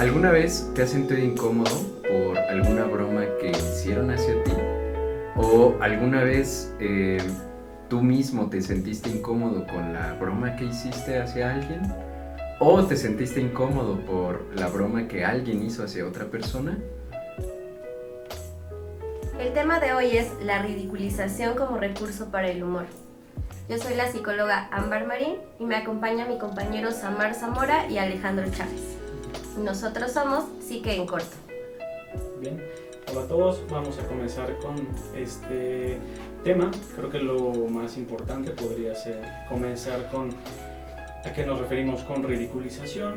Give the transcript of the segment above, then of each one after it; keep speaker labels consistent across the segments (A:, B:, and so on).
A: ¿Alguna vez te has sentido incómodo por alguna broma que hicieron hacia ti? ¿O alguna vez tú mismo te sentiste incómodo con la broma que hiciste hacia alguien? ¿O te sentiste incómodo por la broma que alguien hizo hacia otra persona?
B: El tema de hoy es la ridiculización como recurso para el humor. Yo soy la psicóloga Ámbar Marín y me acompaña mi compañero Samar Zamora y Alejandro Chávez. Nosotros somos Psique en Corto.
C: Bien, hola a todos, vamos a comenzar con este tema. Creo que lo más importante podría ser comenzar con a qué nos referimos con ridiculización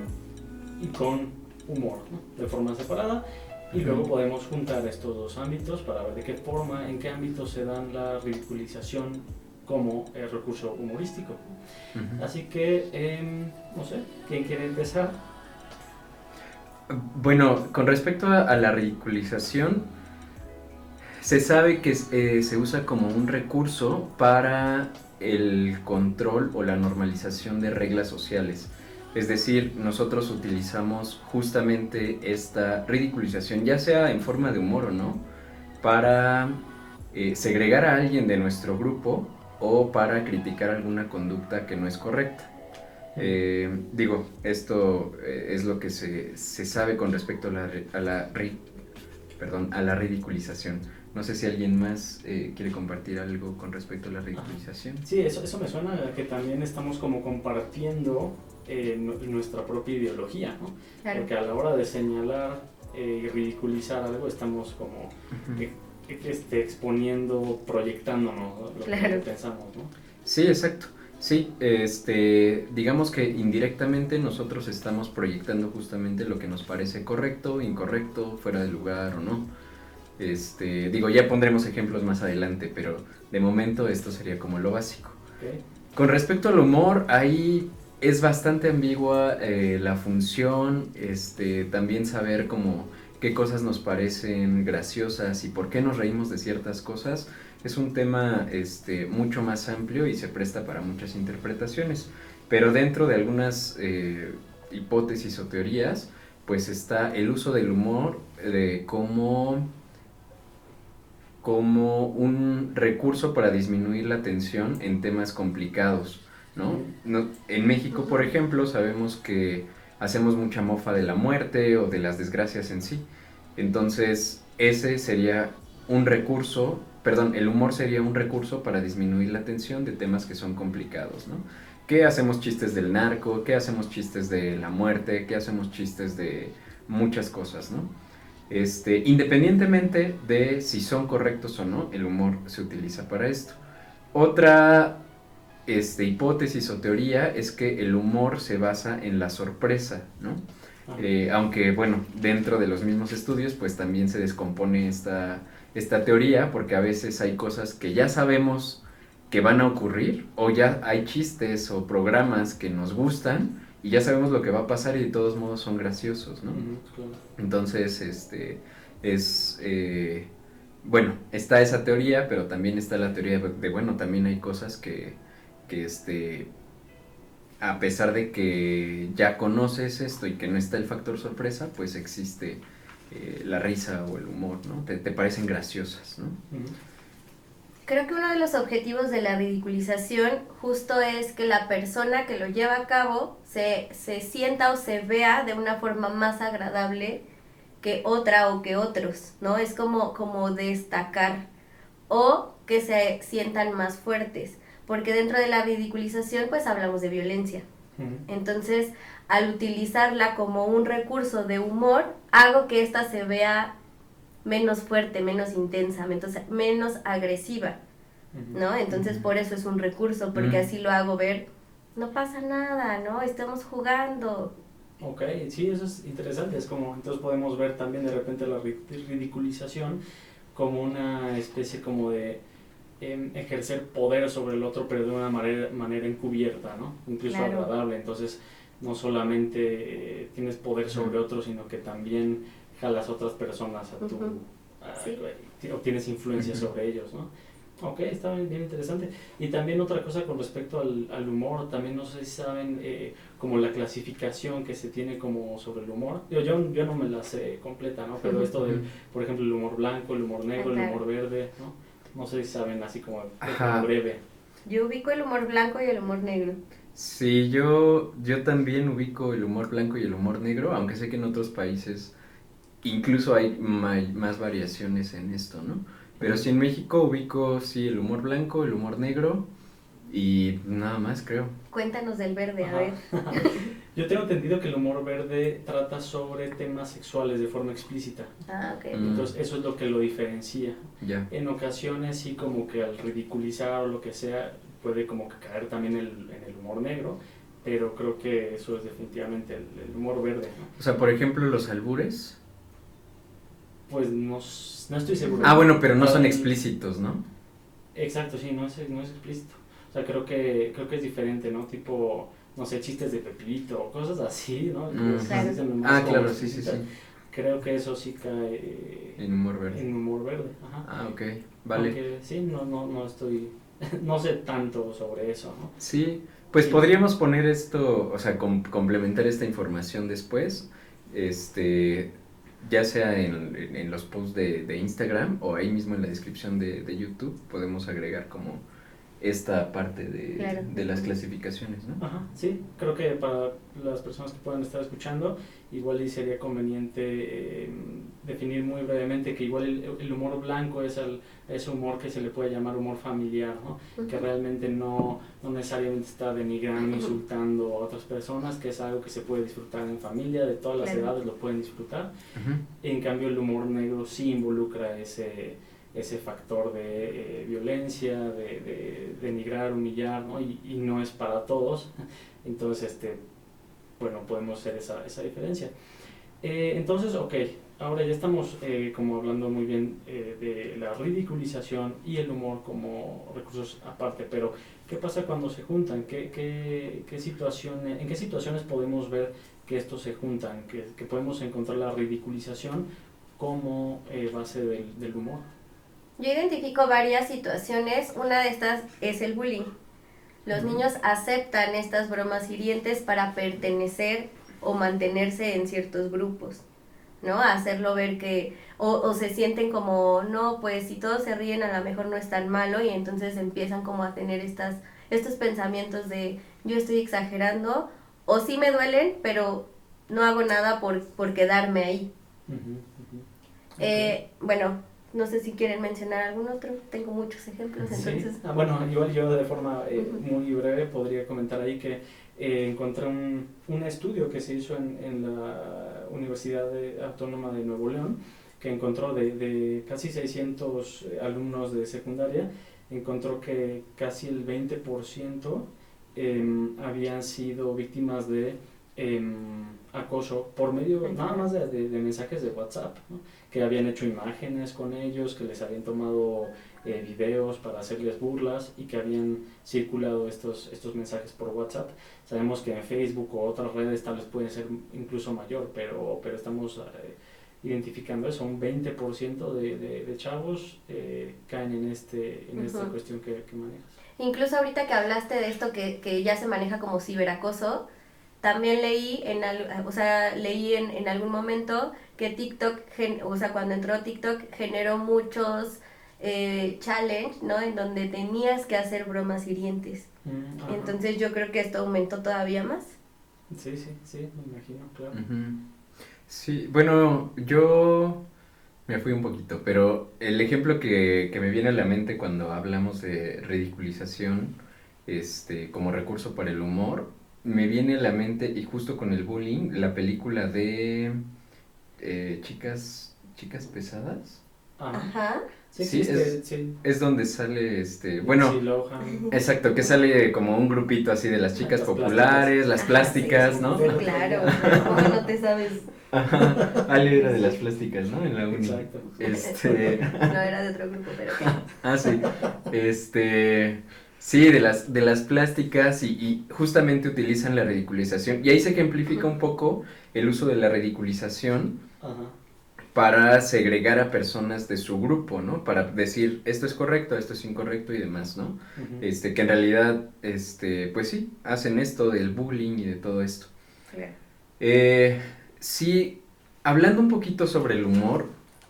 C: y con humor, ¿no? De forma separada. Y luego podemos juntar estos dos ámbitos para ver de qué forma, en qué ámbitos se dan la ridiculización como recurso humorístico. Así que, no sé, ¿quién quiere empezar?
A: Bueno, con respecto a la ridiculización, se sabe que se usa como un recurso para el control o la normalización de reglas sociales. Es decir, nosotros utilizamos justamente esta ridiculización, ya sea en forma de humor o no, para segregar a alguien de nuestro grupo o para criticar alguna conducta que no es correcta. Esto es lo que se sabe con respecto a la ridiculización. No sé si alguien más quiere compartir algo con respecto a la ridiculización.
C: Sí, eso me suena a que también estamos como compartiendo nuestra propia ideología, ¿no?
B: Claro.
C: Porque a la hora de señalar y ridiculizar algo estamos como exponiendo, proyectándonos lo que pensamos, ¿no?
A: Sí, exacto. Sí, digamos que indirectamente nosotros estamos proyectando justamente lo que nos parece correcto, incorrecto, fuera de lugar o no. Ya pondremos ejemplos más adelante, pero de momento esto sería como lo básico.
C: Okay.
A: Con respecto al humor, ahí es bastante ambigua la función, también saber como qué cosas nos parecen graciosas y por qué nos reímos de ciertas cosas. Es un tema mucho más amplio y se presta para muchas interpretaciones, pero dentro de algunas hipótesis o teorías, pues está el uso del humor como un recurso para disminuir la tensión en temas complicados, ¿no? En México, por ejemplo, sabemos que hacemos mucha mofa de la muerte o de las desgracias en sí. Entonces, ese sería un recurso, el humor sería un recurso para disminuir la tensión de temas que son complicados, ¿no? ¿Qué hacemos chistes del narco? ¿Qué hacemos chistes de la muerte? ¿Qué hacemos chistes de muchas cosas, ¿no? Independientemente de si son correctos o no, el humor se utiliza para esto. Otra hipótesis o teoría es que el humor se basa en la sorpresa, ¿no? Aunque, bueno, dentro de los mismos estudios, pues también se descompone esta teoría, porque a veces hay cosas que ya sabemos que van a ocurrir, o ya hay chistes o programas que nos gustan, y ya sabemos lo que va a pasar y de todos modos son graciosos, ¿no?
C: Claro.
A: Entonces, bueno, está esa teoría, pero también está la teoría de bueno, también hay cosas que a pesar de que ya conoces esto y que no está el factor sorpresa, pues existe la risa o el humor, ¿no? Te parecen graciosas, ¿no?
B: Creo que uno de los objetivos de la ridiculización justo es que la persona que lo lleva a cabo se sienta o se vea de una forma más agradable que otra o que otros, ¿no? Es como destacar o que se sientan más fuertes, porque dentro de la ridiculización pues hablamos de violencia. Entonces, al utilizarla como un recurso de humor, hago que ésta se vea menos fuerte, menos intensa, menos agresiva, ¿no? Entonces por eso es un recurso, porque así lo hago ver, no pasa nada, ¿no? Estamos jugando.
C: Ok, sí, eso es interesante, es como, entonces podemos ver también de repente la ridiculización como una especie como de ejercer poder sobre el otro, pero de una manera encubierta, ¿no? Incluso
B: Claro.
C: Agradable, entonces no solamente tienes poder sobre otros, sino que también jalas otras personas a tu...
B: Sí.
C: o tienes influencia sobre ellos, ¿no? Ok, está bien, bien interesante. Y también otra cosa con respecto al humor, también no sé si saben como la clasificación que se tiene como sobre el humor. Yo no me la sé completa, ¿no? Pero esto del, por ejemplo, el humor blanco, el humor negro, el humor verde, ¿no? No sé si saben así como
A: Ajá.
C: breve.
B: Yo ubico el humor blanco y el humor negro.
A: Sí, yo también ubico el humor blanco y el humor negro, aunque sé que en otros países incluso hay más variaciones en esto, ¿no? Pero sí en México ubico, sí, el humor blanco, el humor negro y nada más, creo.
B: Cuéntanos del verde, a
C: Ajá.
B: ver.
C: Yo tengo entendido que el humor verde trata sobre temas sexuales de forma explícita.
B: Ah, ok.
C: Entonces eso es lo que lo diferencia.
A: Ya.
C: En ocasiones sí como que al ridiculizar o lo que sea puede como que caer también en el humor negro, pero creo que eso es definitivamente el humor verde, ¿no?
A: O sea, por ejemplo, los albures.
C: Pues no estoy seguro.
A: Ah, bueno, pero no son
C: El-
A: explícitos, ¿no?
C: Exacto, sí, no es explícito. O sea, creo que es diferente, ¿no? Tipo, no sé, chistes de Pepito o cosas así, ¿no?
A: Mm.
C: Que se
B: Claro.
C: dicen más
A: Ah,
C: como
A: claro, sí, sí, sí.
C: explícitas. Creo que eso sí cae
A: En humor verde.
C: en humor verde. Ajá.
A: Ah, ok, vale.
C: Aunque sí, no estoy, no sé tanto sobre eso, ¿no?
A: Sí, pues
C: Sí.
A: podríamos poner esto, o sea, complementar esta información después, este, ya sea en los posts de Instagram o ahí mismo en la descripción de YouTube, podemos agregar como esta parte
B: Claro.
A: de las clasificaciones, ¿no?
C: Ajá, sí, creo que para las personas que puedan estar escuchando, igual y sería conveniente definir muy brevemente que igual el humor blanco es ese humor que se le puede llamar humor familiar, ¿no? Que realmente no necesariamente está denigrando, insultando a otras personas, que es algo que se puede disfrutar en familia, de todas las
B: Claro.
C: edades lo pueden disfrutar.
A: Ujú.
C: En cambio el humor negro sí involucra ese factor de violencia, de denigrar, humillar, ¿no? Y no es para todos. Entonces, bueno, podemos hacer esa diferencia. Entonces, ok, ahora ya estamos como hablando muy bien de la ridiculización y el humor como recursos aparte, pero ¿qué pasa cuando se juntan? ¿En qué situaciones podemos ver que estos se juntan? Que podemos encontrar la ridiculización como base del humor.
B: Yo identifico varias situaciones. Una de estas es el bullying. Los niños aceptan estas bromas hirientes para pertenecer o mantenerse en ciertos grupos, ¿no? Hacerlo ver que, o se sienten como, no, pues si todos se ríen a lo mejor no es tan malo, y entonces empiezan como a tener estos pensamientos de yo estoy exagerando, o sí me duelen, pero no hago nada por quedarme ahí.
C: Okay.
B: Bueno, no sé si quieren mencionar algún otro, tengo muchos ejemplos, entonces.
C: Sí. Bueno, igual yo de forma muy breve podría comentar ahí que encontré un estudio que se hizo en la Universidad Autónoma de Nuevo León, que encontró de casi 600 alumnos de secundaria, encontró que casi el 20% habían sido víctimas de acoso por medio nada más de mensajes de WhatsApp, ¿no? Que habían hecho imágenes con ellos, que les habían tomado videos para hacerles burlas y que habían circulado estos mensajes por WhatsApp. Sabemos que en Facebook o otras redes tal vez puede ser incluso mayor, pero estamos identificando eso, un 20% de chavos caen en esta cuestión que manejas.
B: Incluso ahorita que hablaste de esto que ya se maneja como ciberacoso, también leí en algún momento que TikTok, cuando entró TikTok generó muchos challenge, ¿no? En donde tenías que hacer bromas hirientes. Entonces yo creo que esto aumentó todavía más.
C: Sí, me imagino, claro.
A: Sí, bueno, yo me fui un poquito, pero el ejemplo que me viene a la mente cuando hablamos de ridiculización, como recurso para el humor, me viene a la mente, y justo con el bullying, la película de chicas pesadas.
B: Ajá.
C: Sí,
A: Sí,
C: sí.
A: es donde sale, bueno, exacto, que sale como un grupito así de las chicas
C: Las
A: populares, las plásticas,
B: sí,
A: ¿no?
B: Sí, claro, ¿cómo no te sabes?
A: Ajá, Ali era de las plásticas, ¿no? En la uni.
C: Exacto.
B: No era de otro grupo, pero ¿qué?
A: Ah, sí. Sí, de las plásticas y justamente utilizan la ridiculización. Y ahí se ejemplifica un poco el uso de la ridiculización.
C: Ajá.
A: para segregar a personas de su grupo, ¿no? Para decir, esto es correcto, esto es incorrecto y demás, ¿no? Que en realidad, pues sí, hacen esto del bullying y de todo esto.
B: Claro.
A: Sí, hablando un poquito sobre el humor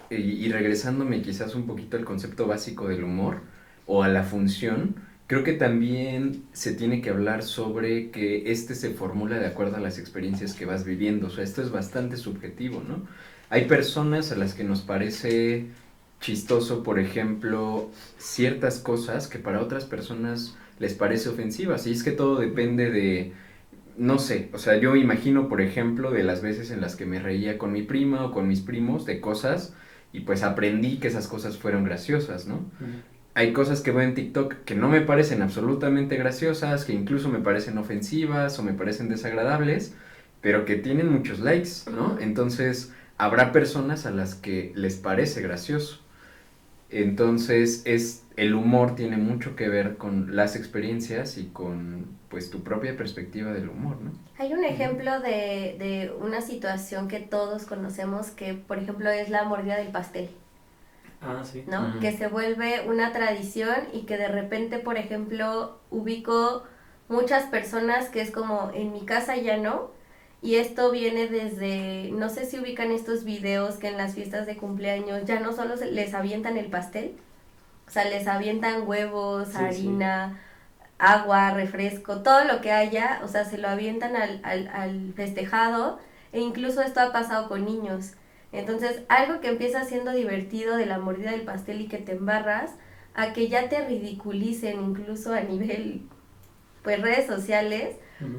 A: y regresándome quizás un poquito al concepto básico del humor o a la función, creo que también se tiene que hablar sobre que se formula de acuerdo a las experiencias que vas viviendo. O sea, esto es bastante subjetivo, ¿no? Hay personas a las que nos parece chistoso, por ejemplo, ciertas cosas que para otras personas les parece ofensivas. Y es que todo depende de, no sé, o sea, yo me imagino, por ejemplo, de las veces en las que me reía con mi prima o con mis primos de cosas y pues aprendí que esas cosas fueron graciosas, ¿no? Hay cosas que veo en TikTok que no me parecen absolutamente graciosas, que incluso me parecen ofensivas o me parecen desagradables, pero que tienen muchos likes, ¿no? Entonces, habrá personas a las que les parece gracioso. Entonces, el humor tiene mucho que ver con las experiencias y con, pues, tu propia perspectiva del humor, ¿no?
B: Hay un ejemplo de una situación que todos conocemos que, por ejemplo, es la mordida del pastel.
C: Ah, sí.
B: ¿No? Que se vuelve una tradición y que de repente, por ejemplo, ubico muchas personas que es como en mi casa ya no, y esto viene desde, no sé si ubican estos videos que en las fiestas de cumpleaños ya no solo les avientan el pastel, o sea, les avientan huevos,
C: Sí,
B: harina, agua, refresco, todo lo que haya, o sea, se lo avientan al festejado, e incluso esto ha pasado con niños. Entonces, algo que empieza siendo divertido de la mordida del pastel y que te embarras, a que ya te ridiculicen incluso a nivel, pues, redes sociales.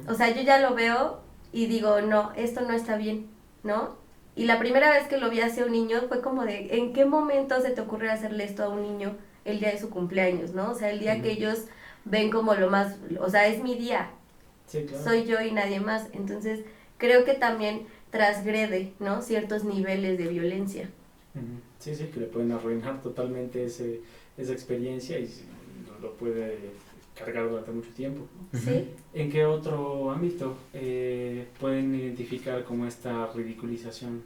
B: O sea, yo ya lo veo y digo, no, esto no está bien, ¿no? Y la primera vez que lo vi hacia un niño fue como de, ¿en qué momento se te ocurre hacerle esto a un niño el día de su cumpleaños, ¿no? O sea, el día que ellos ven como lo más, o sea, es mi día,
C: sí, claro.
B: Soy yo y nadie más. Entonces, creo que también transgrede, ¿no? Ciertos niveles de violencia.
C: Sí, sí, que le pueden arruinar totalmente esa experiencia y lo puede cargar durante mucho tiempo.
B: ¿Sí?
C: ¿En qué otro ámbito pueden identificar como esta ridiculización?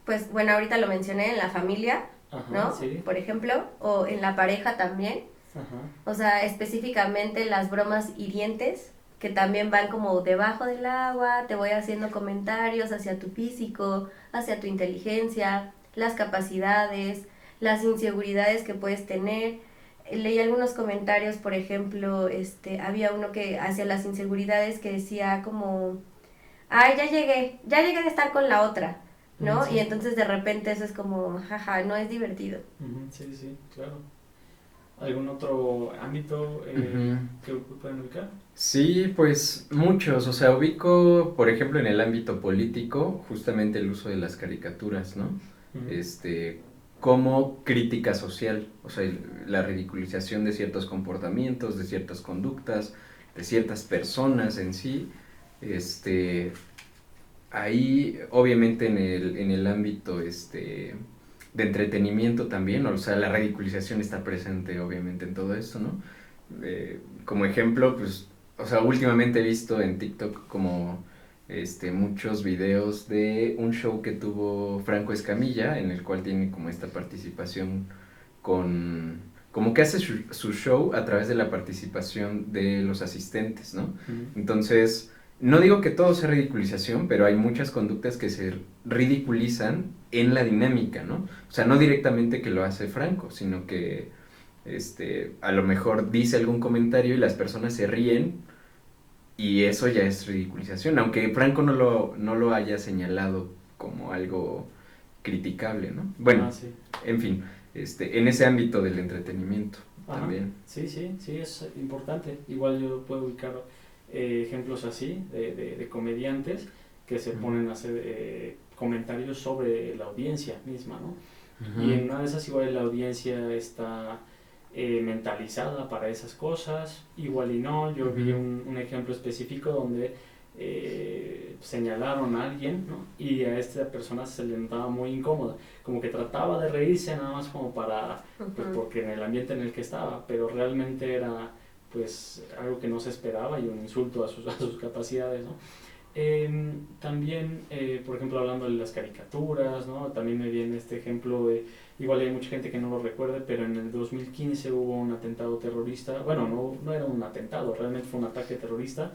B: Pues bueno, ahorita lo mencioné en la familia,
C: Ajá,
B: ¿no?
C: Sí.
B: Por ejemplo, o en la pareja también.
C: Ajá.
B: O sea, específicamente las bromas hirientes, que también van como debajo del agua, te voy haciendo comentarios hacia tu físico, hacia tu inteligencia, las capacidades, las inseguridades que puedes tener. Leí algunos comentarios, por ejemplo, había uno que hacia las inseguridades que decía como, ay, ya llegué de estar con la otra, ¿no?
C: Sí.
B: Y entonces de repente eso es como, jaja, no es divertido.
C: Sí, sí, claro. ¿Algún otro ámbito que pueden ubicar?
A: Sí, pues muchos, o sea, ubico, por ejemplo, en el ámbito político, justamente el uso de las caricaturas, ¿no? Como crítica social, o sea, la ridiculización de ciertos comportamientos, de ciertas conductas, de ciertas personas en sí, ahí, obviamente, en el ámbito, de entretenimiento también, o sea, la ridiculización está presente, obviamente, en todo esto, ¿no? Como ejemplo, pues, o sea, últimamente he visto en TikTok como muchos videos de un show que tuvo Franco Escamilla, en el cual tiene como esta participación como que hace su show a través de la participación de los asistentes, ¿no? Entonces, no digo que todo sea ridiculización, pero hay muchas conductas que se ridiculizan en la dinámica, ¿no? O sea, no directamente que lo hace Franco, sino que a lo mejor dice algún comentario y las personas se ríen y eso ya es ridiculización, aunque Franco no lo haya señalado como algo criticable, ¿no? Bueno,
C: sí.
A: En fin, en ese ámbito del entretenimiento también.
C: Sí, es importante. Igual yo puedo ubicar ejemplos así de comediantes que se ponen a hacer comentarios sobre la audiencia misma, ¿no? Y en una de esas igual la audiencia está mentalizada para esas cosas, igual y no. Yo vi un ejemplo específico donde señalaron a alguien, ¿no? Y a esta persona se le notaba muy incómoda, como que trataba de reírse nada más como para, pues porque en el ambiente en el que estaba, pero realmente era pues algo que no se esperaba y un insulto a sus capacidades, ¿no? también, por ejemplo, hablando de las caricaturas, ¿no? También me viene este ejemplo de, igual hay mucha gente que no lo recuerde, pero en el 2015 hubo un atentado terrorista, bueno, no era un atentado, realmente fue un ataque terrorista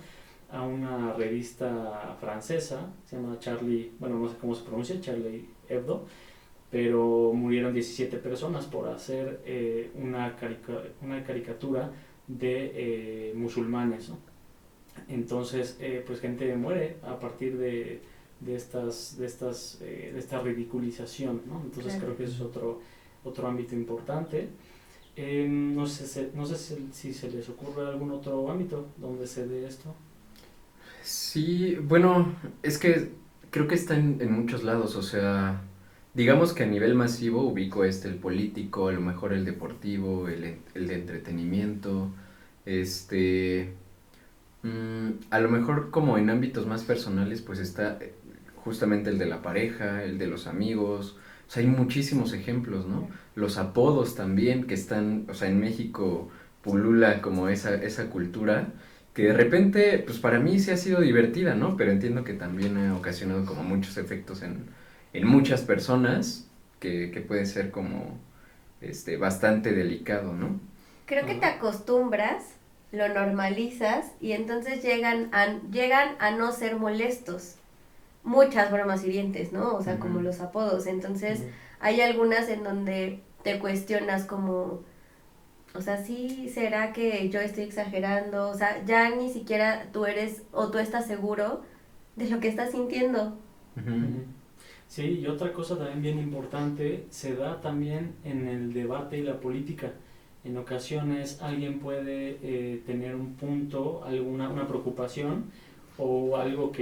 C: a una revista francesa, se llama Charlie, bueno, no sé cómo se pronuncia, Charlie Hebdo, pero murieron 17 personas por hacer una caricatura de musulmanes, ¿no? Entonces, pues gente muere a partir de esta ridiculización, ¿no? Entonces
B: Claro.
C: creo que es otro ámbito importante. No sé si se les ocurre algún otro ámbito donde se dé esto.
A: Sí, bueno, es que creo que está en muchos lados, o sea, digamos que a nivel masivo ubico el político, a lo mejor el deportivo, el de entretenimiento, este, a lo mejor como en ámbitos más personales, pues está justamente el de la pareja, el de los amigos, o sea, hay muchísimos ejemplos, ¿no? Los apodos también que están, o sea, en México pulula como esa cultura, que de repente, pues para mí sí ha sido divertida, ¿no? Pero entiendo que también ha ocasionado como muchos efectos en muchas personas, que puede ser como, bastante delicado, ¿no?
B: Creo que te
C: Ajá.
B: acostumbras, lo normalizas y entonces llegan a no ser molestos. Muchas bromas hirientes, ¿no? O sea, como
A: Ujú.
B: los apodos. Entonces,
C: Ujú.
B: hay algunas en donde te cuestionas como, o sea, sí, ¿será que yo estoy exagerando? O sea, ya ni siquiera tú eres o tú estás seguro de lo que estás sintiendo.
A: Ujú.
C: Ujú. Sí, y otra cosa también bien importante, se da también en el debate y la política. En ocasiones alguien puede tener un punto, una preocupación o algo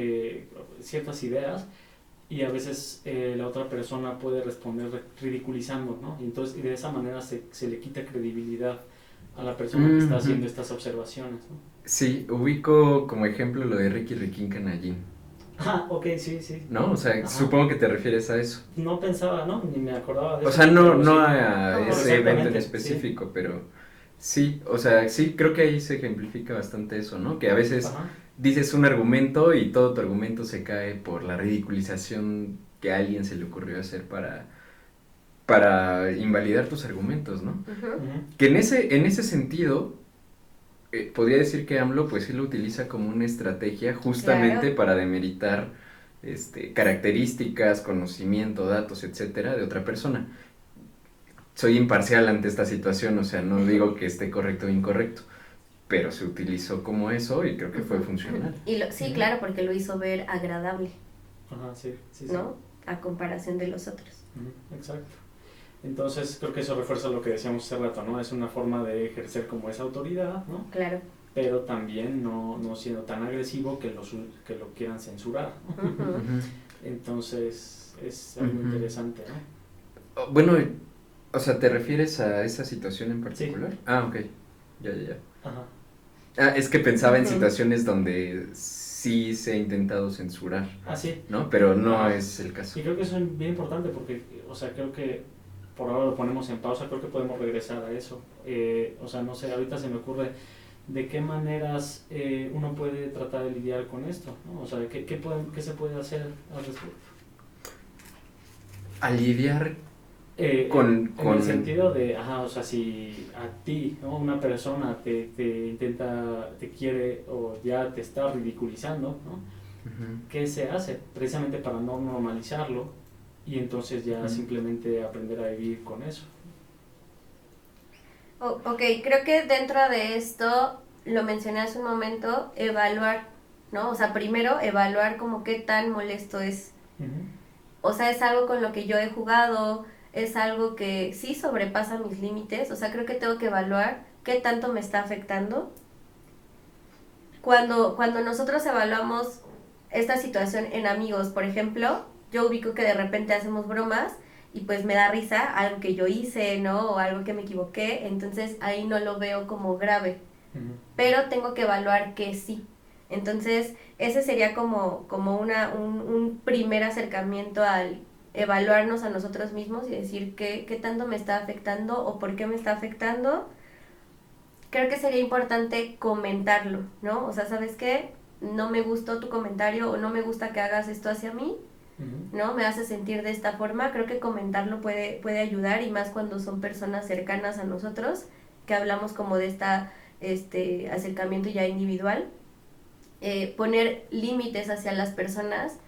C: ciertas ideas, y a veces la otra persona puede responder ridiculizando, ¿no? Y de esa manera se le quita credibilidad a la persona que está
A: Ujú.
C: haciendo estas observaciones, ¿no?
A: Sí, ubico como ejemplo lo de Ricky Riquín Canallín,
C: Ah, ok, sí, sí.
A: ¿no? O sea,
C: Ajá.
A: supongo que te refieres a eso.
C: No pensaba, ¿no? Ni me acordaba de
A: O
C: eso,
A: sea, no,
C: pero
A: no
C: sí.
A: a
B: Como,
C: Pero
A: ese evento en
C: exactamente, sí.
A: específico, pero sí, o sea, sí, creo que ahí se ejemplifica bastante eso, ¿no? Que a veces
C: Ajá.
A: dices un argumento y todo tu argumento se cae por la ridiculización que a alguien se le ocurrió hacer para invalidar tus argumentos, ¿no?
B: ujú,
C: Ujú.
A: Que en ese sentido, podría decir que AMLO pues sí lo utiliza como una estrategia justamente
B: claro.
A: para demeritar características, conocimiento, datos, etcétera, de otra persona. Soy imparcial ante esta situación, o sea, no digo que esté correcto o incorrecto, pero se utilizó como eso y creo que fue
B: Ujú.
A: funcional.
B: Sí,
C: Ujú.
B: claro, porque lo hizo ver agradable,
C: Ajá, sí, sí, sí.
B: ¿no? A comparación de los otros.
C: Ujú, exacto. Entonces creo que eso refuerza lo que decíamos hace rato, ¿no? Es una forma de ejercer como esa autoridad, ¿no?
B: Claro.
C: Pero también no siendo tan agresivo que lo quieran censurar, ¿no?
B: Ujú.
A: Ujú,
C: Entonces es algo
A: ujú.
C: interesante, ¿no?
A: Bueno, o sea, ¿te refieres a esa situación en
C: Sí.
A: particular? Ah, ok, ya, ya, ya.
C: Ajá.
A: Ah, es que pensaba en
B: Ujú.
A: situaciones donde sí se ha intentado censurar,
C: Ah, sí.
A: ¿no? Pero no
C: Ajá.
A: es el caso.
C: Y creo que eso es bien importante porque, o sea, creo que por ahora lo ponemos en pausa, creo que podemos regresar a eso. O sea, no sé, ahorita se me ocurre de qué maneras uno puede tratar de lidiar con esto, ¿no? O sea, ¿qué se puede hacer al respecto?
A: A lidiar
C: En el
A: con...
C: sentido de, ajá, o sea, si a ti, ¿no? Una persona te quiere o ya te está ridiculizando, ¿no?
A: Ujú,
C: ¿Qué se hace? Precisamente para no normalizarlo y entonces ya
A: ujú.
C: simplemente aprender a vivir con eso.
B: Ok, creo que dentro de esto, lo mencioné hace un momento, evaluar, ¿no? O sea, primero evaluar como qué tan molesto es.
C: Ujú.
B: O sea, es algo con lo que yo he jugado, es algo que sí sobrepasa mis límites, o sea, creo que tengo que evaluar qué tanto me está afectando. Cuando nosotros evaluamos esta situación en amigos, por ejemplo, yo ubico que de repente hacemos bromas y pues me da risa algo que yo hice, ¿no? O algo que me equivoqué, entonces ahí no lo veo como grave,
C: Ujú.
B: pero tengo que evaluar que sí. Entonces, ese sería como un primer acercamiento al evaluarnos a nosotros mismos y decir qué tanto me está afectando o por qué me está afectando. Creo que sería importante comentarlo, ¿no? O sea, ¿sabes qué? no me gustó tu comentario o no me gusta que hagas esto hacia mí, ¿no? Me hace sentir de esta forma. Creo que comentarlo puede ayudar, y más cuando son personas cercanas a nosotros, que hablamos como de acercamiento ya individual. Poner límites hacia las personas.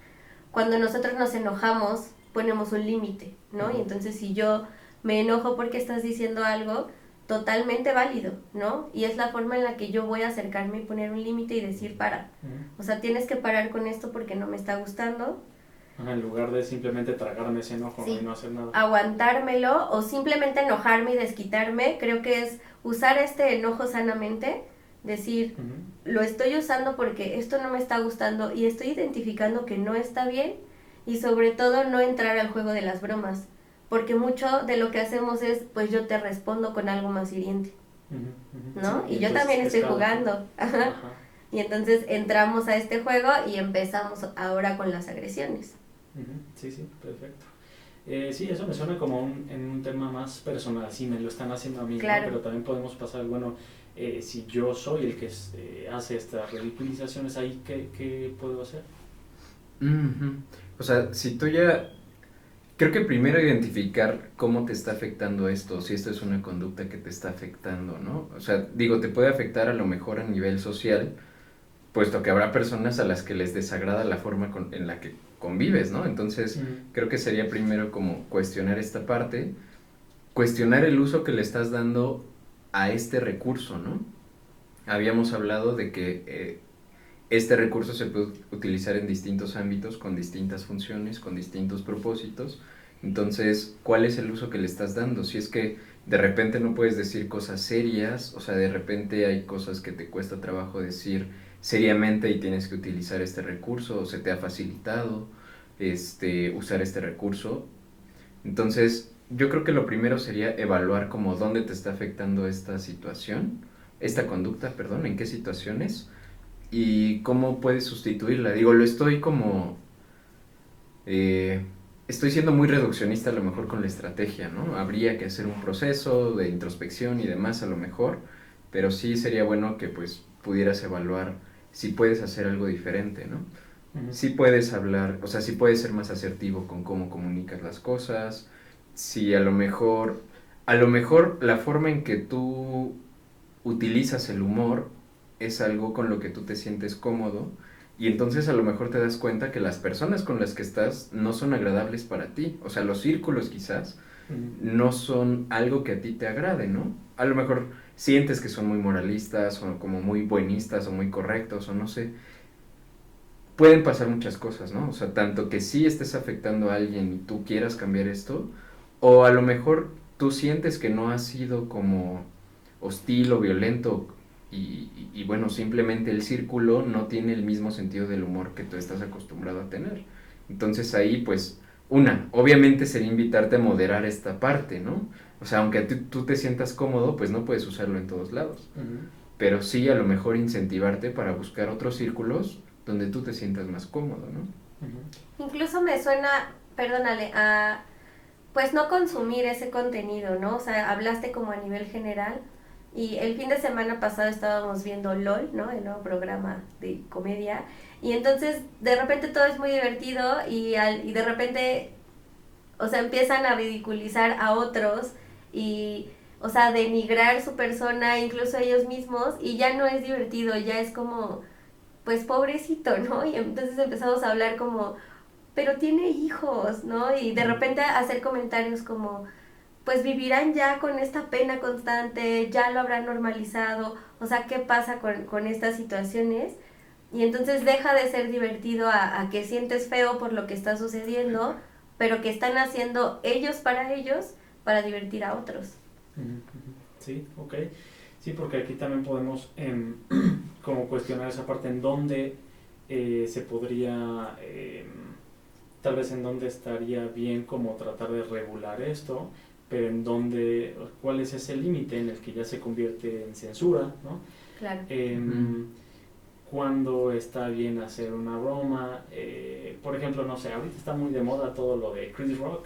B: Cuando nosotros nos enojamos, ponemos un límite, ¿no? Y entonces si yo me enojo porque estás diciendo algo, totalmente válido, ¿no? Y es la forma en la que yo voy a acercarme y poner un límite y decir, para. O sea, tienes que parar con esto porque no me está gustando.
C: En lugar de simplemente tragarme ese enojo,
B: sí,
C: y no hacer nada.
B: Aguantármelo o simplemente enojarme y desquitarme. Creo que es usar este enojo sanamente, decir, lo estoy usando porque esto no me está gustando y estoy identificando que no está bien, y sobre todo no entrar al juego de las bromas, porque mucho de lo que hacemos es, pues yo te respondo con algo más hiriente, ¿no?
C: Sí,
B: y yo también estoy jugando.
C: Ajá.
B: Y entonces entramos a este juego y empezamos ahora con las agresiones.
C: Sí, perfecto. Sí, eso me suena como en un tema más personal, sí, me lo están haciendo a mí,
B: claro.
C: ¿no? Pero también podemos pasar, bueno, si yo soy el que hace estas ridiculizaciones ahí, ¿qué puedo hacer?
A: O sea, si tú ya... Creo que primero identificar cómo te está afectando esto, si esto es una conducta que te está afectando, ¿no? O sea, digo, te puede afectar a lo mejor a nivel social, puesto que habrá personas a las que les desagrada la forma en la que convives, ¿no? Entonces, creo que sería primero como cuestionar esta parte, cuestionar el uso que le estás dando a este recurso, ¿no? Habíamos hablado de que este recurso se puede utilizar en distintos ámbitos, con distintas funciones, con distintos propósitos. Entonces, ¿cuál es el uso que le estás dando? Si es que de repente no puedes decir cosas serias, o sea, de repente hay cosas que te cuesta trabajo decir seriamente y tienes que utilizar este recurso, o se te ha facilitado usar este recurso. Entonces, yo creo que lo primero sería evaluar como dónde te está afectando esta situación, esta conducta, perdón, en qué situaciones, y cómo puedes sustituirla. Digo, lo estoy como... estoy siendo muy reduccionista a lo mejor con la estrategia, ¿no? Habría que hacer un proceso de introspección y demás a lo mejor, pero sí sería bueno que pues pudieras evaluar si puedes hacer algo diferente, ¿no? Si puedes hablar, o sea, si puedes ser más asertivo con cómo comunicas las cosas, si a lo mejor la forma en que tú utilizas el humor es algo con lo que tú te sientes cómodo, y entonces a lo mejor te das cuenta que las personas con las que estás no son agradables para ti, o sea, los círculos quizás no son algo que a ti te agrade, ¿no? A lo mejor sientes que son muy moralistas o como muy buenistas o muy correctos o no sé. Pueden pasar muchas cosas, ¿no? O sea, tanto que sí estés afectando a alguien y tú quieras cambiar esto, o a lo mejor tú sientes que no ha sido como hostil o violento y bueno, simplemente el círculo no tiene el mismo sentido del humor que tú estás acostumbrado a tener. Entonces ahí pues, obviamente sería invitarte a moderar esta parte, ¿no? O sea, aunque tú te sientas cómodo, pues no puedes usarlo en todos lados. Pero sí a lo mejor incentivarte para buscar otros círculos donde tú te sientas más cómodo, ¿no?
B: Incluso me suena, perdónale, a pues no consumir ese contenido, ¿no? O sea, hablaste como a nivel general, y el fin de semana pasado estábamos viendo LOL, ¿no? El nuevo programa de comedia, y entonces de repente todo es muy divertido y de repente, o sea, empiezan a ridiculizar a otros y, o sea, denigrar su persona, incluso ellos mismos, y ya no es divertido, ya es como, pues pobrecito, ¿no? Y entonces empezamos a hablar como, pero tiene hijos, ¿no? Y de repente hacer comentarios como, pues vivirán ya con esta pena constante, ya lo habrán normalizado, o sea, ¿qué pasa con estas situaciones? Y entonces deja de ser divertido a que sientes feo por lo que está sucediendo, pero que están haciendo ellos para divertir a otros.
C: Sí, ok. Sí, porque aquí también podemos como cuestionar esa parte en dónde se podría, tal vez en dónde estaría bien como tratar de regular esto, pero en dónde, cuál es ese límite en el que ya se convierte en censura, ¿no?
B: Claro.
C: Cuando está bien hacer una broma, por ejemplo, no sé, ahorita está muy de moda todo lo de Chris Rock,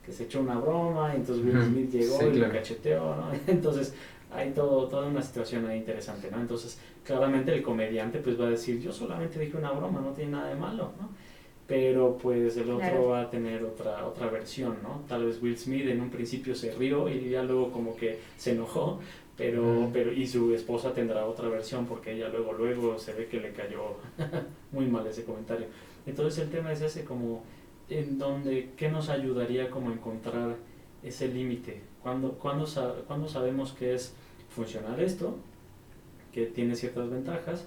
C: que se echó una broma, y entonces Will Smith llegó y lo cacheteó, ¿no? Entonces, hay toda una situación ahí interesante, ¿no? Entonces, claramente el comediante pues va a decir, yo solamente dije una broma, no tiene nada de malo, ¿no? Pero pues el otro
B: Claro.
C: va a tener otra versión, ¿no? Tal vez Will Smith en un principio se rió y ya luego como que se enojó, pero y su esposa tendrá otra versión porque ella luego se ve que le cayó muy mal ese comentario. Entonces el tema es ese, como en donde, ¿qué nos ayudaría como a encontrar ese límite? ¿Cuándo sabemos que es funcional esto, que tiene ciertas ventajas,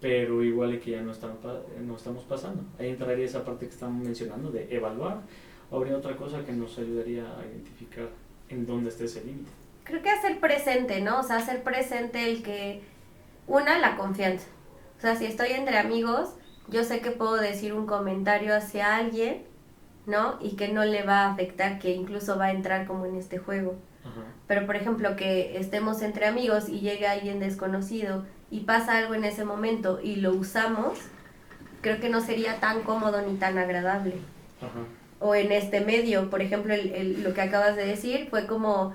C: pero igual y que ya no estamos pasando? Ahí entraría esa parte que estamos mencionando de evaluar, o habría otra cosa que nos ayudaría a identificar en dónde está ese límite.
B: Creo que hacer presente, ¿no? O sea, hacer presente el que, la confianza. O sea, si estoy entre amigos, yo sé que puedo decir un comentario hacia alguien, ¿no? Y que no le va a afectar, que incluso va a entrar como en este juego.
C: Ajá.
B: Pero, por ejemplo, que estemos entre amigos y llegue alguien desconocido y pasa algo en ese momento y lo usamos, creo que no sería tan cómodo ni tan agradable.
C: Ajá.
B: O en este medio, por ejemplo, lo que acabas de decir fue como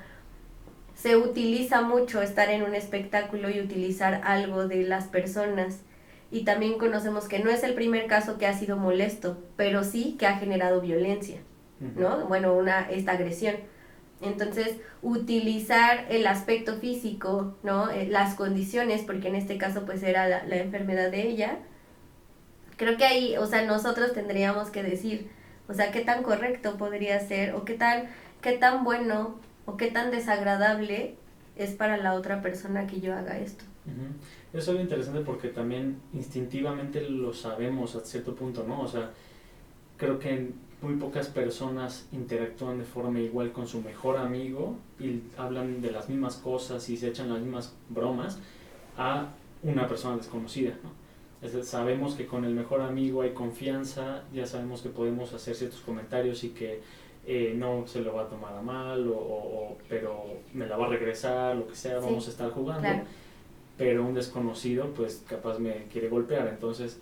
B: se utiliza mucho estar en un espectáculo y utilizar algo de las personas. Y también conocemos que no es el primer caso que ha sido molesto, pero sí que ha generado violencia, ¿no? Bueno, esta agresión. Entonces, utilizar el aspecto físico, ¿no? Las condiciones, porque en este caso pues era la enfermedad de ella. Creo que ahí, o sea, nosotros tendríamos que decir, o sea, qué tan correcto podría ser, o qué tan bueno, o qué tan desagradable es para la otra persona que yo haga esto.
C: Uh-huh. Es algo interesante porque también instintivamente lo sabemos a cierto punto, ¿no? O sea, creo que muy pocas personas interactúan de forma igual con su mejor amigo y hablan de las mismas cosas y se echan las mismas bromas a una persona desconocida, ¿no? Es decir, sabemos que con el mejor amigo hay confianza, ya sabemos que podemos hacer ciertos comentarios y que no se lo va a tomar a mal, pero me la va a regresar, lo que sea, vamos a estar jugando.
B: Claro.
C: Pero un desconocido pues capaz me quiere golpear, entonces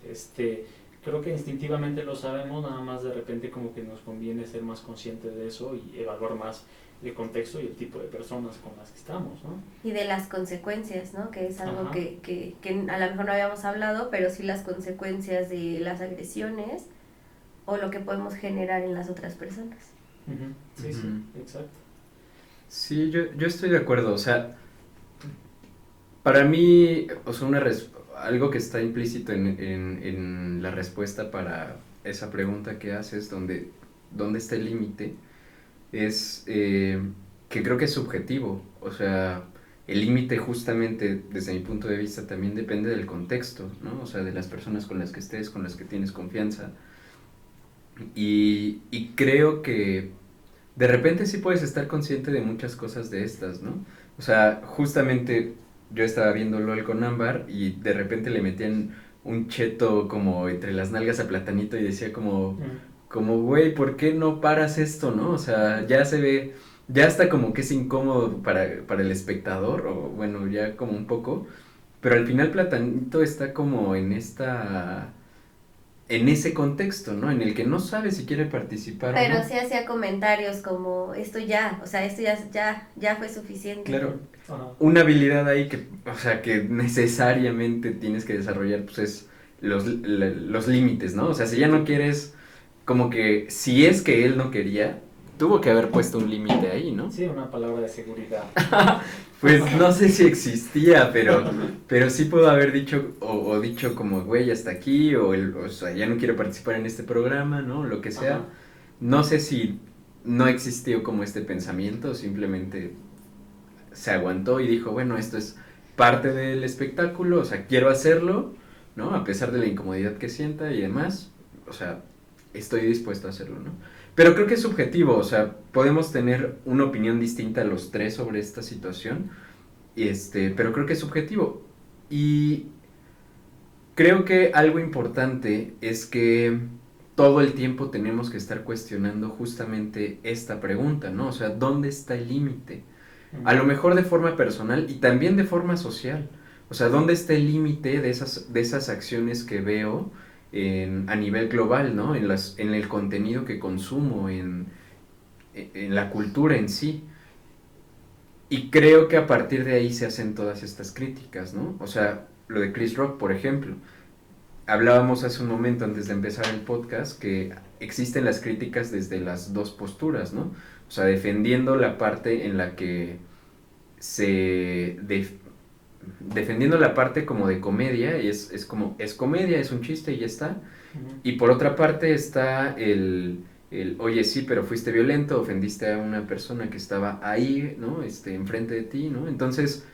C: creo que instintivamente lo sabemos, nada más de repente como que nos conviene ser más conscientes de eso y evaluar más el contexto y el tipo de personas con las que estamos, ¿no?
B: Y de las consecuencias, ¿no? Que es algo
C: Ajá.
B: que a lo mejor no habíamos hablado, pero sí las consecuencias de las agresiones o lo que podemos generar en las otras personas.
C: Uh-huh. Sí,
A: Ujú.
C: sí, exacto.
A: Sí, yo estoy de acuerdo, o sea, para mí, o sea, algo que está implícito en la respuesta para esa pregunta que haces, ¿dónde está el límite? Es que creo que es subjetivo, o sea, el límite justamente desde mi punto de vista también depende del contexto, ¿no? O sea, de las personas con las que estés, con las que tienes confianza. Y creo que de repente sí puedes estar consciente de muchas cosas de estas, ¿no? O sea, justamente yo estaba viendo LOL con Ámbar y de repente le metían un cheto como entre las nalgas a Platanito y decía como, güey, ¿por qué no paras esto, no? O sea, ya se ve, ya está como que es incómodo para el espectador, o bueno, ya como un poco, pero al final Platanito está como en ese contexto, ¿no? En el que no sabe si quiere participar
B: Pero
A: o no.
B: sí hacía comentarios como, esto ya, o sea, esto ya fue suficiente.
A: Claro,
C: Ajá.
A: una habilidad ahí que, o sea, que necesariamente tienes que desarrollar, pues es los límites, ¿no? O sea, si ya no quieres, como que, si es que él no quería, tuvo que haber puesto un límite ahí, ¿no?
C: Sí, una palabra de seguridad.
A: Pues no sé si existía, pero sí pudo haber dicho, o dicho como, güey, hasta aquí, o sea, ya no quiero participar en este programa, ¿no? Lo que sea.
C: Ajá.
A: No sé si no existió como este pensamiento, simplemente se aguantó y dijo, bueno, esto es parte del espectáculo, o sea, quiero hacerlo, ¿no? A pesar de la incomodidad que sienta y demás, o sea, estoy dispuesto a hacerlo, ¿no? Pero creo que es subjetivo, o sea, podemos tener una opinión distinta los tres sobre esta situación, pero creo que es subjetivo. Y creo que algo importante es que todo el tiempo tenemos que estar cuestionando justamente esta pregunta, ¿no? O sea, ¿dónde está el límite? A lo mejor de forma personal y también de forma social. O sea, ¿dónde está el límite de esas acciones que veo a nivel global, ¿no? En el contenido que consumo, en la cultura en sí. Y creo que a partir de ahí se hacen todas estas críticas, ¿no? O sea, lo de Chris Rock, por ejemplo. Hablábamos hace un momento antes de empezar el podcast que existen las críticas desde las dos posturas, ¿no? O sea, defendiendo la parte en la que defendiendo la parte como de comedia, y es como, es comedia, es un chiste y ya está. Y por otra parte está oye, sí, pero fuiste violento, ofendiste a una persona que estaba ahí, ¿no? Enfrente de ti, ¿no? Entonces,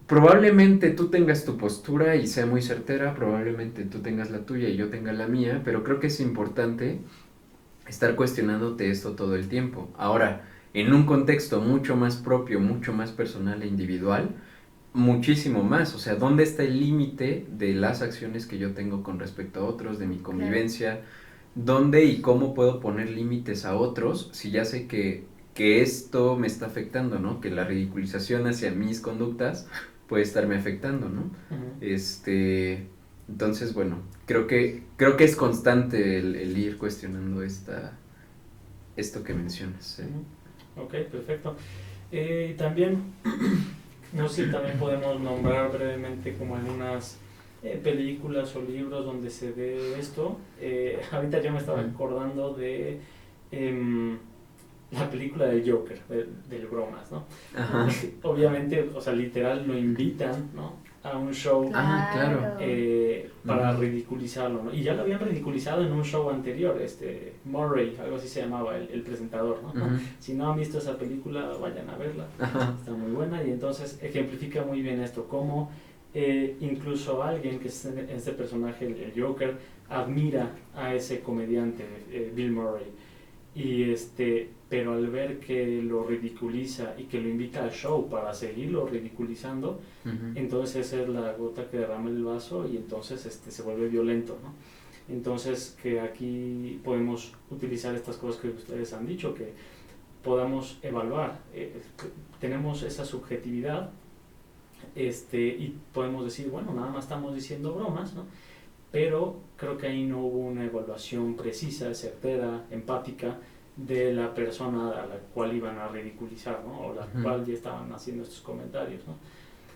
A: probablemente tú tengas tu postura y sea muy certera, probablemente tú tengas la tuya y yo tenga la mía, pero creo que es importante estar cuestionándote esto todo el tiempo. Ahora, en un contexto mucho más propio, mucho más personal e individual, muchísimo más, o sea, ¿dónde está el límite de las acciones que yo tengo con respecto a otros, de mi convivencia? ¿Dónde y cómo puedo poner límites a otros si ya sé que esto me está afectando, ¿no? Que la ridiculización hacia mis conductas puede estarme afectando, ¿no? Entonces, bueno, creo que es constante el ir cuestionando esto que mencionas.
C: Ok, perfecto. También, no sé si también podemos nombrar brevemente como algunas películas o libros donde se ve esto. Ahorita yo me estaba acordando de la película del Joker, del Bromas, ¿no?
A: Ajá.
C: Obviamente, o sea, literal lo invitan, ¿no? A un show
A: claro.
C: Para ridiculizarlo, ¿no? Y ya lo habían ridiculizado en un show anterior, Murray, algo así se llamaba el presentador, ¿no? Si no han visto esa película, vayan a verla, está muy buena, y entonces ejemplifica muy bien esto, cómo incluso alguien que es este personaje, el Joker, admira a ese comediante, Bill Murray, y pero al ver que lo ridiculiza y que lo invita al show para seguirlo ridiculizando, entonces esa es la gota que derrama el vaso, y entonces se vuelve violento, ¿no? Entonces, que aquí podemos utilizar estas cosas que ustedes han dicho, que podamos evaluar, tenemos esa subjetividad, y podemos decir, bueno, nada más estamos diciendo bromas, ¿no? Pero creo que ahí no hubo una evaluación precisa, certera, empática de la persona a la cual iban a ridiculizar, ¿no? O la cual ya estaban haciendo estos comentarios, ¿no?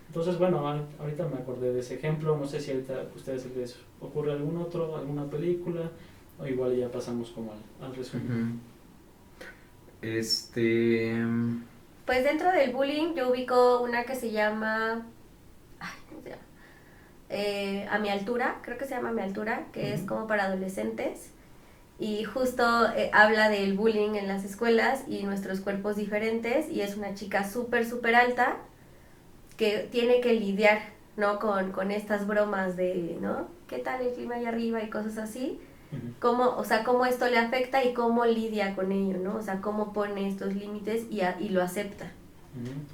C: Entonces, bueno, ahorita me acordé de ese ejemplo, no sé si ahorita a ustedes les ocurre alguna película, o igual ya pasamos como al resumen.
B: Pues dentro del bullying yo ubico una que se llama, ¿cómo se llama? A mi altura, creo que se llama A mi altura, que es como para adolescentes, y justo habla del bullying en las escuelas y nuestros cuerpos diferentes, y es una chica súper alta que tiene que lidiar, ¿no? con estas bromas de, ¿no? ¿Qué tal el clima allá arriba? Y cosas así. Cómo esto le afecta y cómo lidia con ello, ¿no? O sea, cómo pone estos límites y lo acepta.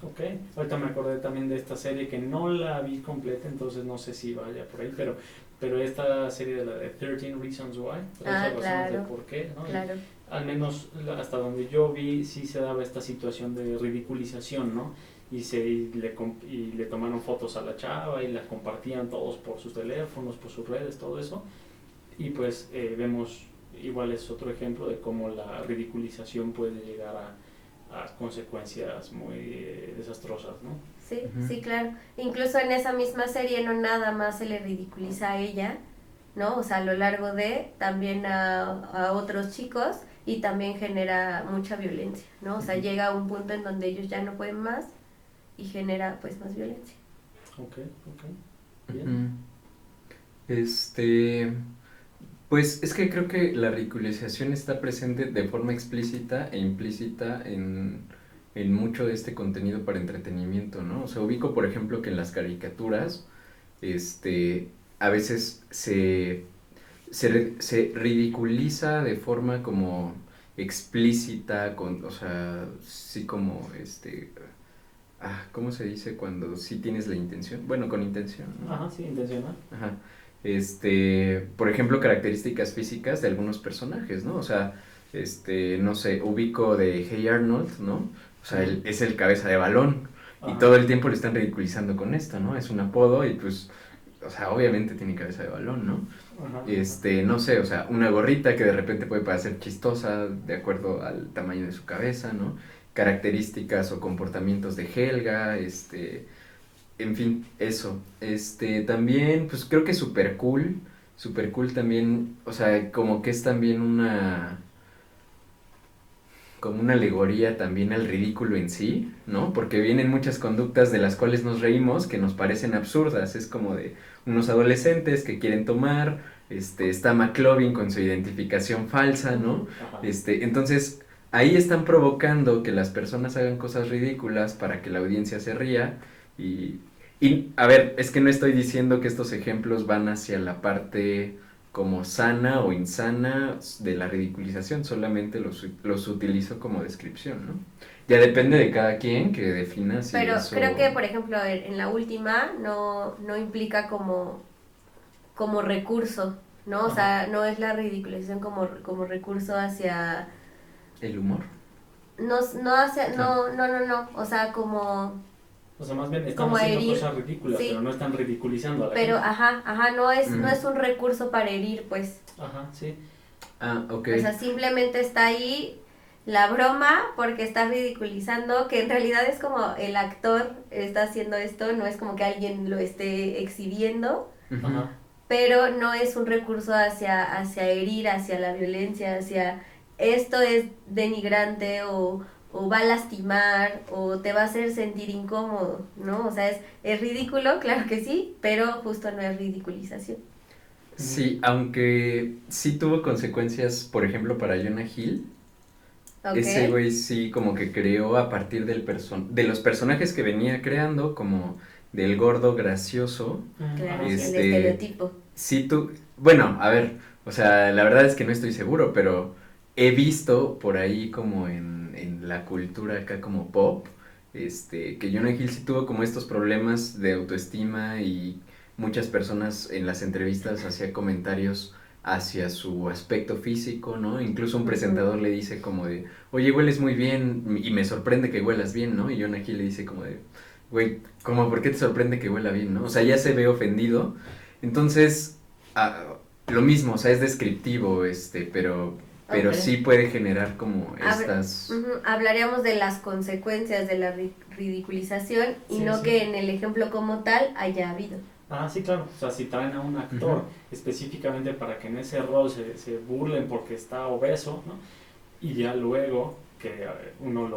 C: Ok, ahorita me acordé también de esta serie que no la vi completa, entonces no sé si vaya por ahí, pero esta serie de la de 13 Reasons Why, 13 razones de por qué, ¿no?
B: Claro.
C: Al menos hasta donde yo vi, sí se daba esta situación de ridiculización, ¿no? Y le tomaron fotos a la chava y la compartían todos por sus teléfonos, por sus redes, todo eso. Y pues vemos, igual es otro ejemplo de cómo la ridiculización puede llegar a consecuencias muy desastrosas, ¿no?
B: Sí, sí, claro. Incluso en esa misma serie no nada más se le ridiculiza a ella, ¿no? O sea, a lo largo de también a otros chicos, y también genera mucha violencia, ¿no? O sea, llega a un punto en donde ellos ya no pueden más y genera pues más violencia.
C: Ok. Bien.
A: Pues es que creo que la ridiculización está presente de forma explícita e implícita en mucho de este contenido para entretenimiento, ¿no? O sea, ubico, por ejemplo, que en las caricaturas, a veces se ridiculiza de forma como explícita, o sea, sí como, ¿cómo se dice cuando sí tienes la intención? Bueno, con intención, ¿no?
C: Ajá, sí, intencional.
A: Ajá. Por ejemplo, características físicas de algunos personajes, ¿no? O sea, no sé, ubico de Hey Arnold, ¿no? O sea, él es el cabeza de balón. Ajá. Y todo el tiempo le están ridiculizando con esto, ¿no? Es un apodo y pues, o sea, obviamente tiene cabeza de balón, ¿no? Ajá. No sé, o sea, una gorrita que de repente puede parecer chistosa de acuerdo al tamaño de su cabeza, ¿no? características o comportamientos de Helga, en fin, eso. También, pues creo que super cool también, o sea, como que es también como una alegoría también al ridículo en sí, ¿no? Porque vienen muchas conductas de las cuales nos reímos que nos parecen absurdas, es como de unos adolescentes que quieren tomar, está McLovin con su identificación falsa, ¿no?
C: Ajá.
A: Entonces, ahí están provocando que las personas hagan cosas ridículas para que la audiencia se ría y, a ver, es que no estoy diciendo que estos ejemplos van hacia la parte como sana o insana de la ridiculización, solamente los utilizo como descripción, ¿no? Ya depende de cada quien que defina si
B: Pero
A: eso...
B: creo que, por ejemplo, en la última no implica como recurso, ¿no? O sea, no es la ridiculización como recurso hacia...
A: ¿El humor?
B: No hacia... No. O sea, como...
C: O sea, más bien están
B: como
C: haciendo
B: herir,
C: cosas ridículas,
B: sí.
C: pero no están ridiculizando a la
B: Pero,
C: gente.
B: ajá, no es un recurso para herir, pues.
C: Ajá, sí.
A: Ah, ok.
B: O sea, simplemente está ahí la broma porque está ridiculizando, que en realidad es como el actor está haciendo esto, no es como que alguien lo esté exhibiendo,
A: Ujú.
C: Ajá.
B: pero no es un recurso hacia herir, hacia la violencia, hacia esto es denigrante o va a lastimar o te va a hacer sentir incómodo, ¿no? O sea, es ridículo, claro que sí, pero justo no es ridiculización.
A: Sí, aunque sí tuvo consecuencias, por ejemplo, para Jonah Hill.
B: ¿Ok?
A: Ese güey sí como que creó a partir de los personajes que venía creando, como del gordo gracioso.
B: Claro,
C: Ajá,
B: el
C: sí.
B: estereotipo.
A: Sí tú, bueno, a ver, o sea, la verdad es que no estoy seguro, pero he visto por ahí como en la cultura acá como pop, que Jonah Hill sí tuvo como estos problemas de autoestima y muchas personas en las entrevistas hacía comentarios hacia su aspecto físico, ¿no? Incluso un presentador le dice como de, oye, hueles muy bien y me sorprende que huelas bien, ¿no? Y Jonah Hill le dice como de, güey, como, ¿por qué te sorprende que huela bien, no? O sea, ya se ve ofendido. Entonces, lo mismo, o sea, es descriptivo, pero
B: Ok.
A: sí puede generar como
B: Hab-
A: estas...
B: Hablaríamos de las consecuencias de la ridiculización y
C: Sí,
B: no
C: sí.
B: que en el ejemplo como tal haya habido.
C: Ah, sí, claro. O sea, si traen a un actor
A: Ujú.
C: específicamente para que en ese rol se burlen porque está obeso, ¿no? Y ya luego que uno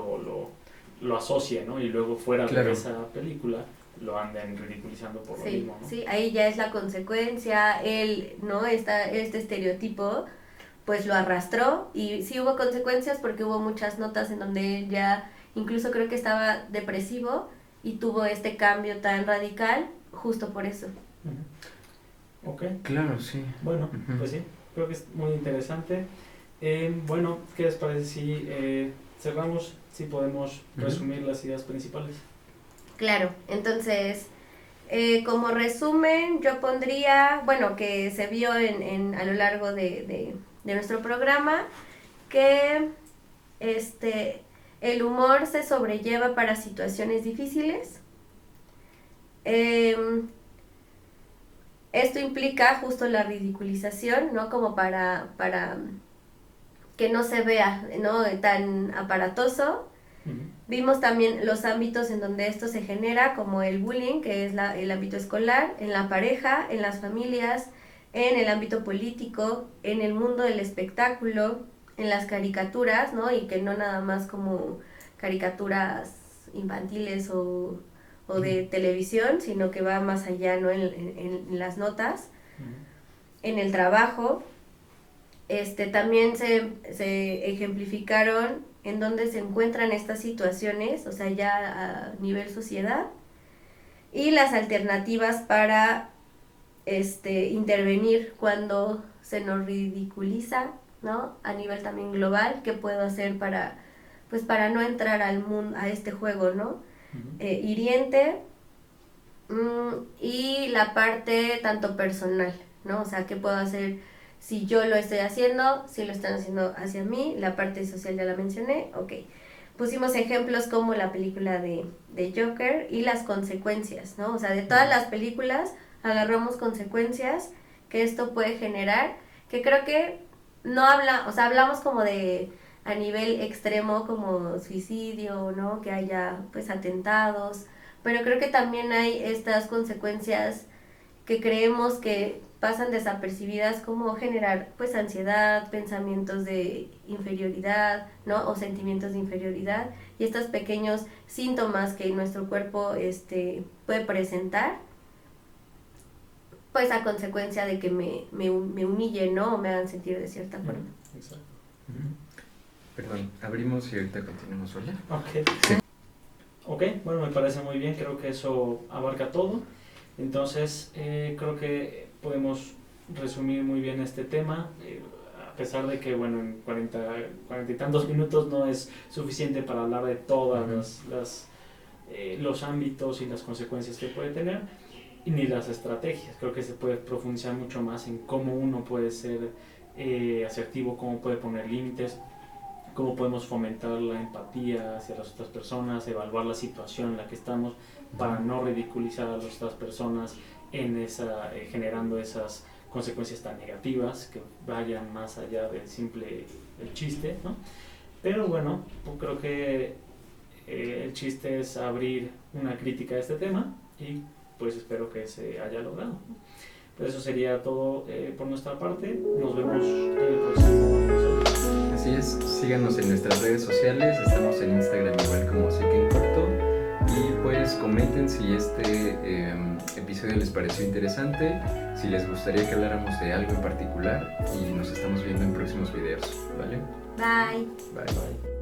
C: lo asocie, ¿no? Y luego fuera
A: Claro.
C: de esa película lo anden ridiculizando por lo
B: Sí,
C: mismo, ¿no?
B: sí, ahí ya es la consecuencia, él, ¿no? Este estereotipo, pues lo arrastró y sí hubo consecuencias porque hubo muchas notas en donde él ya, incluso creo que estaba depresivo y tuvo este cambio tan radical justo por eso.
C: Ujú. Ok,
A: Claro, sí.
C: bueno,
A: Ujú.
C: pues sí, creo que es muy interesante. Bueno, ¿qué les parece si cerramos, si podemos
A: Ujú.
C: resumir las ideas principales?
B: Claro, entonces, como resumen, yo pondría, bueno, que se vio a lo largo de nuestro programa, que el humor se sobrelleva para situaciones difíciles. Esto implica justo la ridiculización, ¿no? Como para que no se vea, ¿no? Tan aparatoso.
C: Ujú.
B: Vimos también los ámbitos en donde esto se genera, como el bullying, que es el ámbito escolar, en la pareja, en las familias, en el ámbito político, en el mundo del espectáculo, en las caricaturas, ¿no? Y que no nada más como caricaturas infantiles o de televisión, sino que va más allá, ¿no? En las notas,
C: Ujú.
B: en el trabajo. También se ejemplificaron en dónde se encuentran estas situaciones, o sea, ya a nivel sociedad, y las alternativas para intervenir cuando se nos ridiculiza, ¿no? A nivel también global, ¿qué puedo hacer para no entrar al mundo, a este juego, ¿no?
C: Ujú.
B: Hiriente, y la parte tanto personal, ¿no? O sea, ¿qué puedo hacer si yo lo estoy haciendo, si lo están haciendo hacia mí? La parte social ya la mencioné, ok. Pusimos ejemplos como la película de Joker y las consecuencias, ¿no? O sea, de todas las películas agarramos consecuencias que esto puede generar, que creo que no habla, o sea, hablamos como de a nivel extremo como suicidio, ¿no? Que haya pues atentados, pero creo que también hay estas consecuencias que creemos que pasan desapercibidas, como generar pues ansiedad, pensamientos de inferioridad, ¿no? O sentimientos de inferioridad, y estos pequeños síntomas que nuestro cuerpo puede presentar, pues a consecuencia de que me humillen, ¿no? O me hagan sentir de cierta forma.
C: Exacto.
A: Perdón, abrimos y ahorita continuamos, ¿vale?
C: Ok.
A: Sí.
C: Ok, bueno, me parece muy bien, creo que eso abarca todo. Entonces, creo que podemos resumir muy bien este tema, a pesar de que, bueno, en 40 y tantos minutos no es suficiente para hablar de todas los ámbitos y las consecuencias que puede tener, y ni las estrategias. Creo que se puede profundizar mucho más en cómo uno puede ser asertivo, cómo puede poner límites, cómo podemos fomentar la empatía hacia las otras personas, evaluar la situación en la que estamos para no ridiculizar a las otras personas generando esas consecuencias tan negativas que vayan más allá del simple chiste, ¿no? Pero bueno, pues creo que el chiste es abrir una crítica a este tema y pues espero que se haya logrado, ¿no? Pero eso sería todo por nuestra parte. Nos vemos en el próximo episodio.
A: Así es, síganos en nuestras redes sociales, estamos en Instagram igual como Psique en Corto, y pues comenten si este episodio les pareció interesante, si les gustaría que habláramos de algo en particular, y nos estamos viendo en próximos videos, ¿vale?
B: Bye.
A: Bye.
C: Bye.